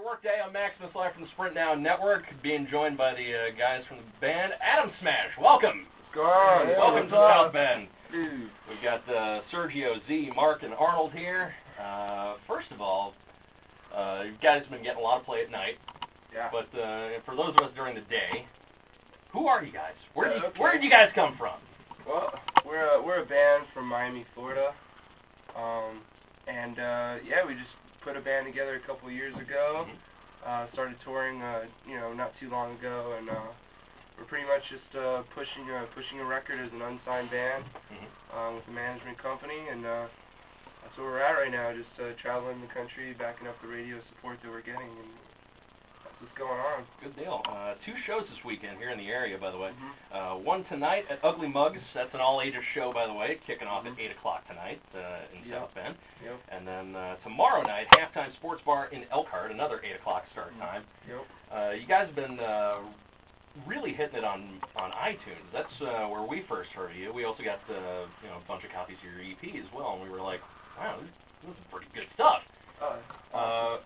Workday. I'm Maximus, live from the Sprint Now Network, being joined by the guys from the band Adam Smash. Welcome. Go on. Hey, welcome to South Bend. Dude. We've got Sergio, Z, Mark, and Arnold here. First of all, you guys have been getting a lot of play at night. Yeah. But for those of us during the day, who are you guys? Where did you guys come from? Well, we're a band from Miami, Florida. Yeah, we just put a band together a couple of years ago. Started touring, not too long ago, and we're pretty much just pushing a record as an unsigned band with a management company, and that's where we're at right now. Just traveling the country, backing up the radio support that we're getting, and that's what's going on. Good deal. 2 shows this weekend here in the area, by the way. One tonight at Ugly Mugs. That's an all-ages show, by the way, kicking off at 8 o'clock tonight in South Bend. Yep. And then tomorrow night, Halftime Sports Bar in Elkhart, another 8 o'clock start time. Yep. You guys have been really hitting it on iTunes. That's where we first heard of you. We also got a bunch of copies of your EP as well, and we were like, wow, this is pretty good stuff.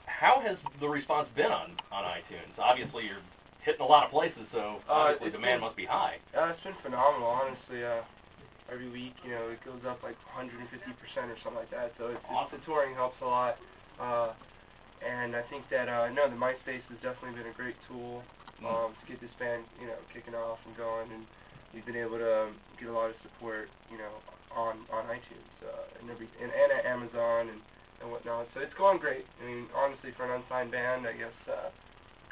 How has the response been on iTunes? Obviously, you're hitting a lot of places, so obviously demand must be high. It's been phenomenal, honestly. Every week, it goes up like 150% or something like that. So awesome. The touring helps a lot. And I think that, the MySpace has definitely been a great tool to get this band, kicking off and going. And we've been able to get a lot of support, on iTunes and at Amazon and whatnot. So it's going great. I mean, honestly, for an unsigned band, I guess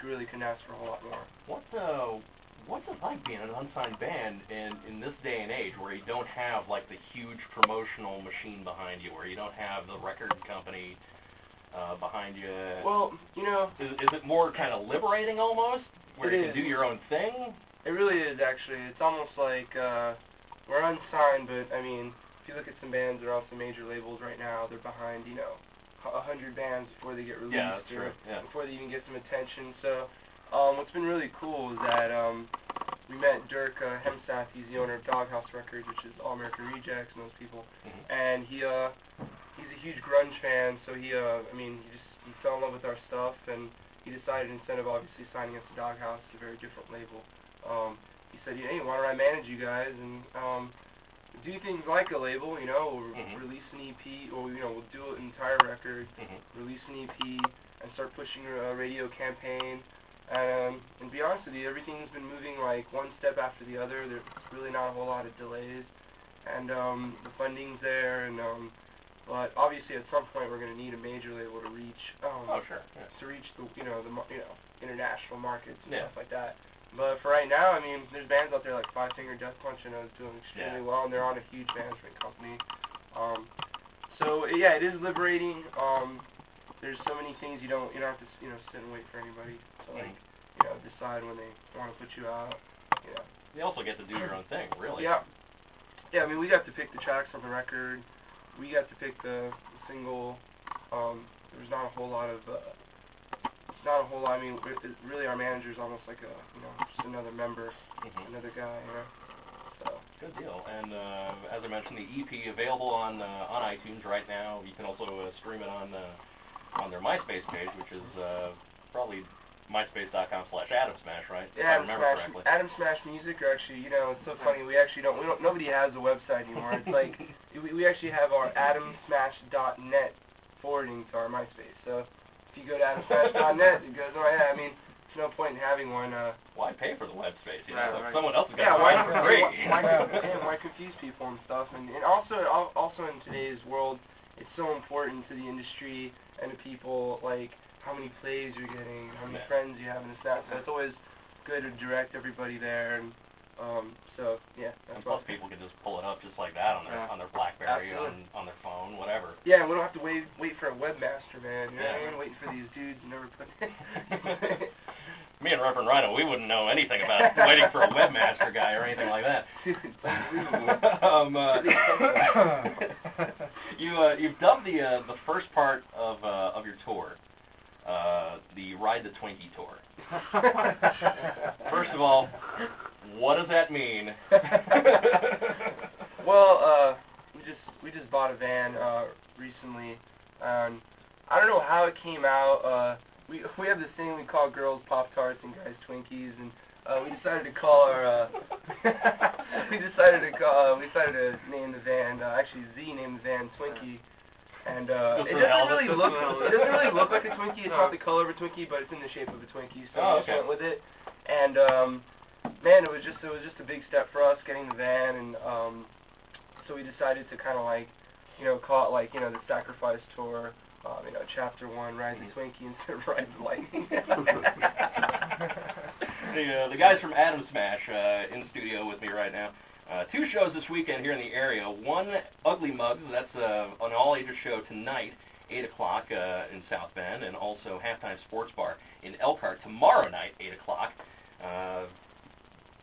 really couldn't ask for a whole lot more. What's it like being an unsigned band in this day and age where you don't have like the huge promotional machine behind you, where you don't have the record company behind you? Well, is it more kind of liberating almost, where you can do your own thing? It really is, actually. It's almost like we're unsigned, but I mean, if you look at some bands that are off the major labels right now, they're behind, 100 bands before they get released, before they even get some attention. So what's been really cool is that we met Dirk Hemstath. He's the owner of Doghouse Records, which is All American Rejects and those people. And he's a huge grunge fan, so he fell in love with our stuff, and he decided, instead of obviously signing us to Doghouse, it's a very different label, he said, hey, why don't I manage you guys and do things like a label, release an EP, or, we'll do an entire record, release an EP, and start pushing a radio campaign. And be honest with you, everything's been moving like one step after the other. There's really not a whole lot of delays, and the funding's there. And but obviously, at some point, we're going to need a major label to reach to reach the the international markets and stuff like that. But for right now, I mean, there's bands out there like Five Finger Death Punch, is doing extremely well, and they're on a huge management company. So yeah, it is liberating. There's so many things you don't have to sit and wait for anybody to decide when they want to put you out. You also get to do your own thing, really. Yeah. Yeah, I mean, we got to pick the tracks on the record. We got to pick the single. There's not a whole lot of. I mean, really, our manager's almost like just another member, another guy. So. Good deal. And as I mentioned, the EP available on iTunes right now. You can also stream it on their MySpace page, which is probably myspace.com/AdamSmash, right? Yeah, if I remember correctly. Adam Smash Music, or actually, it's so funny. We actually nobody has a website anymore. It's like we actually have our AdamSmash.net forwarding to our MySpace. So if you go to AdamSmash.net, it goes, I mean, there's no point in having one. Why pay for the web space? Right. Someone else has got it for free. Why confuse people and stuff? And also in today's world, it's so important to the industry and to people, like how many plays you're getting, how many friends you have in the snap. So it's always good to direct everybody there. And so yeah, that's and plus people can just pull it up just like that on their BlackBerry, on their phone, whatever. Yeah, and we don't have to wait for a webmaster, man. You know what I mean? Waiting for these dudes who never put. Me and Reverend Rhino, we wouldn't know anything about waiting for a webmaster guy or anything like that. You've dubbed the first part of your tour the Ride the Twinkie tour. First of all, what does that mean? Well, we just bought a van recently, and I don't know how it came out. we have this thing we call girls Pop-Tarts and guys Twinkies, and we decided to call our we decided to name the van actually Z named the van Twinkie, and it doesn't really look like a Twinkie. It's not the color of a Twinkie, but it's in the shape of a Twinkie, so we just went with it. And man, it was just a big step for us getting the van, and so we decided to kind of like, call it like, the Sacrifice Tour, Chapter 1, Ride the Twinkie instead of Ride the Lightning. The guys from Atom Smash in the studio with me right now. 2 shows this weekend here in the area. One, Ugly Mugs, that's an all-ages show tonight, 8 o'clock in South Bend, and also Halftime Sports Bar in Elkhart tomorrow night, 8 o'clock.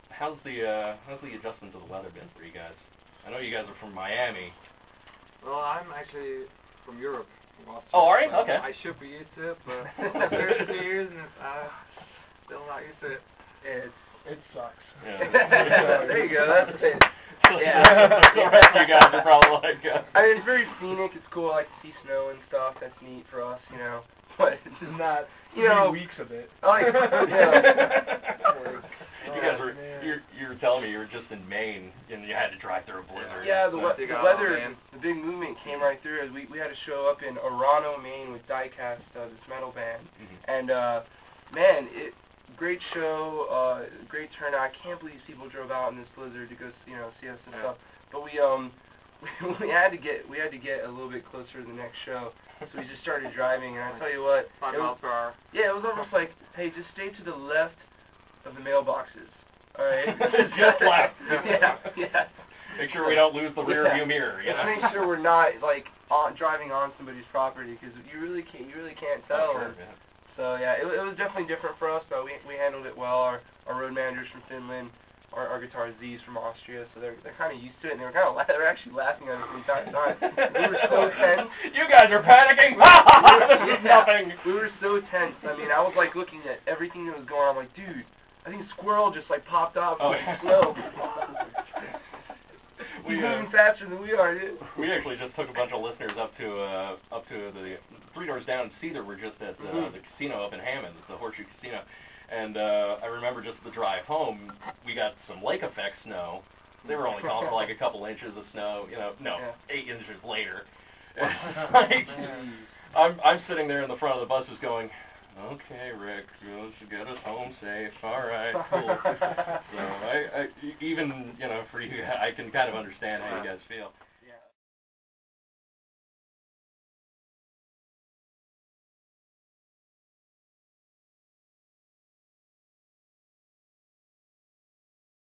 How's the adjustment to the weather been for you guys? I know you guys are from Miami. Well, I'm actually from Europe. Oh, are you? Okay. I should be used to it, but I'm here for 2 years and still not used to it. It sucks. Yeah. There you go. That's it. Yeah. The rest of you guys are probably like... I mean, it's very scenic. It's cool. I like to see snow and stuff. That's neat for us, But it's just not 3 weeks of it. You guys were, you're telling me you were just in Maine and you had to drive through a blizzard. Yeah, the weather, the big movement came right through as we had a show up in Orano, Maine with Diecast, this metal band. And, man, great show, great turnout. I can't believe people drove out in this blizzard to go, see us and stuff. But we had to get a little bit closer to the next show. So we just started driving, and I tell you what, 5 miles per hour. Yeah, it was almost like, hey, just stay to the left of the mailboxes. All right. Just left. Yeah. Make sure we don't lose the rear view mirror. Just make sure we're not like driving on somebody's property, because you really can't tell. Sure, yeah. So yeah, it was definitely different for us, but we handled it well. Our road managers from Finland, our guitar Z's from Austria, so they're kind of used to it, and they were actually laughing at us the entire time. We were so tense. You guys are panicking. This is nothing. We were so tense. I mean, I was like looking at everything that was going on. I'm like, dude, I think a squirrel just like popped up from the snow. He's moving faster than we are, dude. We actually just took a bunch of listeners up to the 3 doors down in Cedar. We're just at the casino up in Hammond, the Horseshoe Casino. And I remember just the drive home, we got some lake effect snow. They were only calling for like a couple inches of snow, 8 inches later. Like, I'm sitting there in the front of the bus just going, okay, Rick, you get us home safe. All right, cool. So I even, for you, I can kind of understand how you guys feel.